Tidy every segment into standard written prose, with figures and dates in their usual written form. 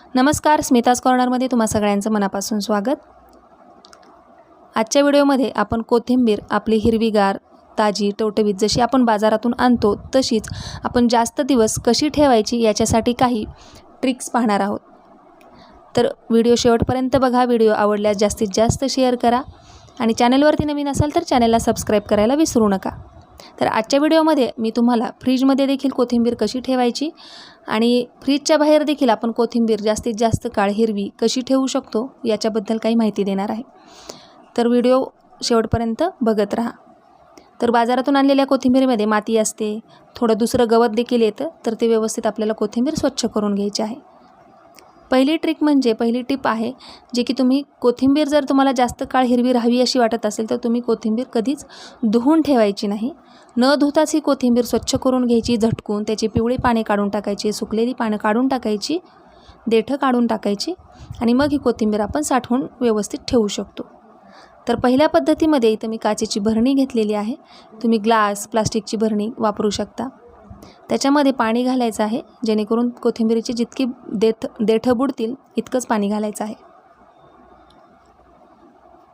नमस्कार, स्मिताज कॉर्नरमध्ये तुम्हा सगळ्यांचं मनापासून स्वागत। आजच्या व्हिडिओमध्ये आपण कोथिंबीर आपली हिरवीगार, ताजी, टवटवीत जशी आपण बाजारातून आणतो तशीच आपण जास्त दिवस कशी ठेवायची याच्यासाठी काही ट्रिक्स पाहणार आहोत। तर व्हिडिओ शेवटपर्यंत बघा। व्हिडिओ आवडल्यास जास्तीत जास्त शेअर करा आणि चॅनलवरती नवीन असाल तर चॅनलला सबस्क्राइब करायला विसरू नका। तर आजच्या व्हिडिओमध्ये मी तुम्हाला फ्रीजमध्ये देखील कोथिंबीर कशी ठेवायची आणि फ्रीजच्या बाहेर देखील आपण कोथिंबीर जास्तीत जास्त काळ हिरवी कशी ठेवू शकतो याच्याबद्दल काही माहिती देणार आहे। तर व्हिडिओ शेवटपर्यंत बघत राहा। तर बाजारातून आणलेल्या कोथिंबीरीमध्ये माती असते, थोडं दुसरं गवत देखील येतं, तर ते व्यवस्थित आपल्याला कोथिंबीर स्वच्छ करून घ्यायची आहे। पहिली टिप आहे जे की तुम्ही कोथिंबीर जर तुम्हाला जास्त काळ हिरवी राहावी अशी वाटत असेल तर तुम्ही कोथिंबीर कधीच धुवून ठेवायची नाही। न धुताच ही कोथिंबीर स्वच्छ करून घ्यायची, झटकून त्याची पिवळी पाने काढून टाकायची, सुकलेली पानं काढून टाकायची, देठं काढून टाकायची आणि मग ही कोथिंबीर आपण साठवून व्यवस्थित ठेवू शकतो। तर पहिल्या पद्धतीमध्ये इथं मी काचेची भरणी घेतलेली आहे। तुम्ही ग्लास, प्लास्टिकची भरणी वापरू शकता। त्याच्यामध्ये पाणी घालायचं आहे जेणेकरून कोथिंबीरीची जितकी देठं बुडतील इतकंच पाणी घालायचं आहे।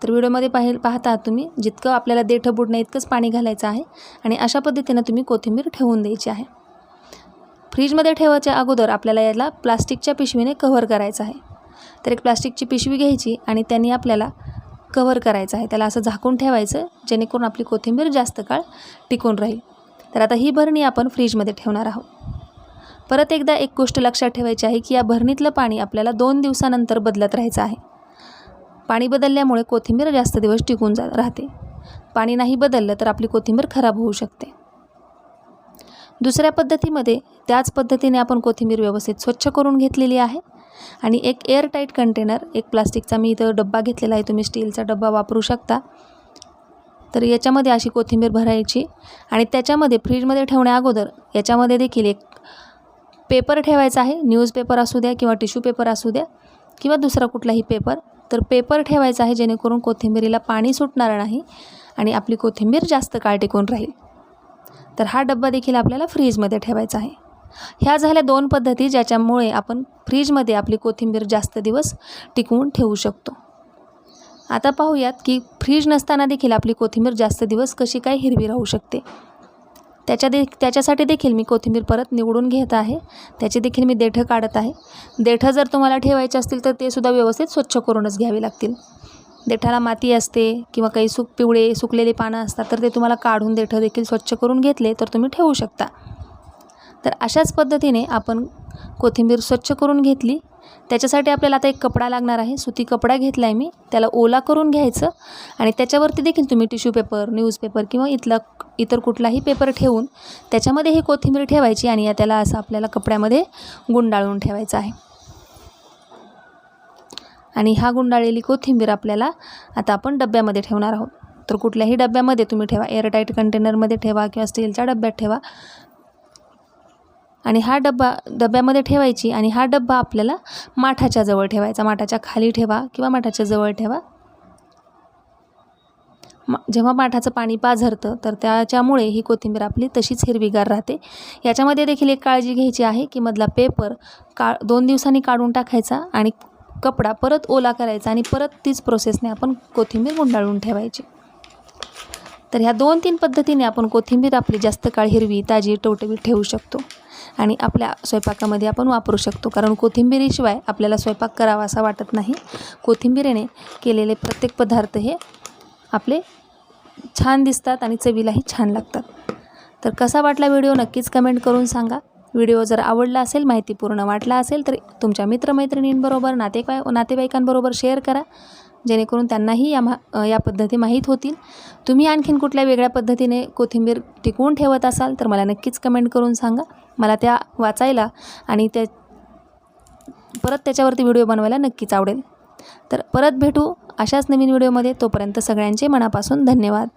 तर व्हिडिओमध्ये पाहता आहात तुम्ही, जितकं आपल्याला देठं बुडणे इतकंच पाणी घालायचं आहे आणि अशा पद्धतीने तुम्ही कोथिंबीर ठेवून द्यायची आहे। फ्रीजमध्ये ठेवायच्या अगोदर आपल्याला याला प्लास्टिकच्या पिशवीने कव्हर करायचं आहे। तर एक प्लास्टिकची पिशवी घ्यायची आणि त्यांनी आपल्याला कव्हर करायचं आहे, त्याला असं झाकून ठेवायचं जेणेकरून आपली कोथिंबीर जास्त काळ टिकून राहील। तर आता ही भरणी आपण फ्रीजमध्ये ठेवणार आहोत। परत एकदा एक गोष्ट लक्षात ठेवायची आहे की या भरणीतलं पाणी आपल्याला 2 दिवसानंतर बदलत राहायचं आहे। पाणी बदलल्यामुळे कोथिंबीर जास्त दिवस टिकून राहते। पाणी नाही बदललं तर आपली कोथिंबीर खराब होऊ शकते। दुसऱ्या पद्धतीमध्ये त्याच पद्धतीने आपण कोथिंबीर व्यवस्थित स्वच्छ करून घेतलेली आहे आणि एक एअरटाईट कंटेनर, एक प्लास्टिकचा मी इथं डब्बा घेतलेला आहे, तुम्ही स्टीलचा डब्बा वापरू शकता। तर याच्यामध्ये अशी कोथिंबीर भरायची आणि त्याच्यामध्ये फ्रीजमध्ये ठेवण्या अगोदर याच्यामध्ये देखील एक पेपर ठेवायचा आहे। न्यूजपेपर असू द्या किंवा टिश्यू पेपर असू द्या किंवा दुसरा कुठलाही पेपर, तर पेपर ठेवायचा आहे जेणेकरून कोथिंबीरीला पाणी सुटणार नाही आणि आपली कोथिंबीर जास्त काळ टिकून राहील। तर हा डब्बा देखील आपल्याला फ्रीजमध्ये ठेवायचा आहे। ह्या झाल्या 2 पद्धती ज्याच्यामुळे आपण फ्रीजमध्ये आपली कोथिंबीर जास्त दिवस टिकवून ठेवू शकतो। आता पाहूयात की फ्रीज नसताना देखील आपली कोथिंबीर जास्त दिवस कशी काय हिरवी राहू शकते। त्याच्यासाठी देखील मी कोथिंबीर परत निवडून घेत आहे, त्याचे देखील मी देठं काढत आहे। देठं जर तुम्हाला ठेवायचे असतील तर ते सुद्धा व्यवस्थित स्वच्छ करूनच घ्यावे लागतील। देठाला माती असते किंवा काही पिवळे सुकलेले पानं असतात, तर ते तुम्हाला काढून देठं देखील स्वच्छ करून घेतले तर तुम्ही ठेवू शकता। तर अशाच पद्धतीने आपण कोथिंबीर स्वच्छ करून घेतली। त्याच्यासाठी आपल्याला आता एक कपडा लागणार आहे। सुती कपडा घेतला आहे मी, त्याला ओला करून घ्यायचं आणि त्याच्यावरती देखील तुम्ही टिश्यू पेपर, न्यूजपेपर किंवा इतर कुठलाही पेपर ठेवून त्याच्यामध्ये ही कोथिंबीर ठेवायची आणि त्याला असं आपल्याला कपड्यामध्ये गुंडाळून ठेवायचं आहे। आणि हा गुंडाळलेली कोथिंबीर आपल्याला आता आपण डब्यामध्ये ठेवणार आहोत। तर कुठल्याही डब्यामध्ये तुम्ही ठेवा, एअरटाईट कंटेनरमध्ये ठेवा किंवा स्टीलच्या डब्यात ठेवा आणि हा डब्यामध्ये ठेवायची आणि हा डब्बा आपल्याला माठाच्या जवळ ठेवायचा। माठाच्या खाली ठेवा किंवा माठाच्या जवळ ठेवा। जेव्हा माठाचं पाणी पाझरतं तर त्याच्यामुळे ही कोथिंबीर आपली तशीच हिरवीगार राहते। याच्यामध्ये देखील एक काळजी घ्यायची आहे की मधला पेपर 2 दिवसांनी काढून टाकायचा आणि कपडा परत ओला करायचा आणि परत तीच प्रोसेसने आपण कोथिंबीर गुंडाळून ठेवायची। तर ह्या 2-3 पद्धतीने आपण कोथिंबीर आपली जास्त काळ हिरवी, ताजी, टवटवीत ठेवू शकतो आणि आपल्या स्वयंपाकामध्ये आपण वापरू शकतो। कारण कोथिंबीरीशिवाय आपल्याला स्वयंपाक करावा असा वाटत नाही। कोथिंबीरीने केलेले प्रत्येक पदार्थ हे आपले छान दिसतात आणि चवीलाही छान लागतात। तर कसा वाटला व्हिडिओ नक्कीच कमेंट करून सांगा। व्हिडिओ जर आवडला असेल, माहितीपूर्ण वाटला असेल तर तुमच्या मित्रमैत्रिणींबरोबर, नातेवाईकांबरोबर शेअर करा जेणेकरून त्यांनाही या पद्धती माहीत होतील। तुम्ही आणखीन कुठल्या वेगळ्या पद्धतीने कोथिंबीर टिकवून ठेवत असाल तर मला नक्कीच कमेंट करून सांगा, मला त्या वाचायला आणि परत त्याच्यावरती व्हिडिओ बनवायला नक्कीच आवडेल। तर परत भेटू अशाच नवीन व्हिडिओमध्ये, तोपर्यंत सगळ्यांचे मनापासून धन्यवाद।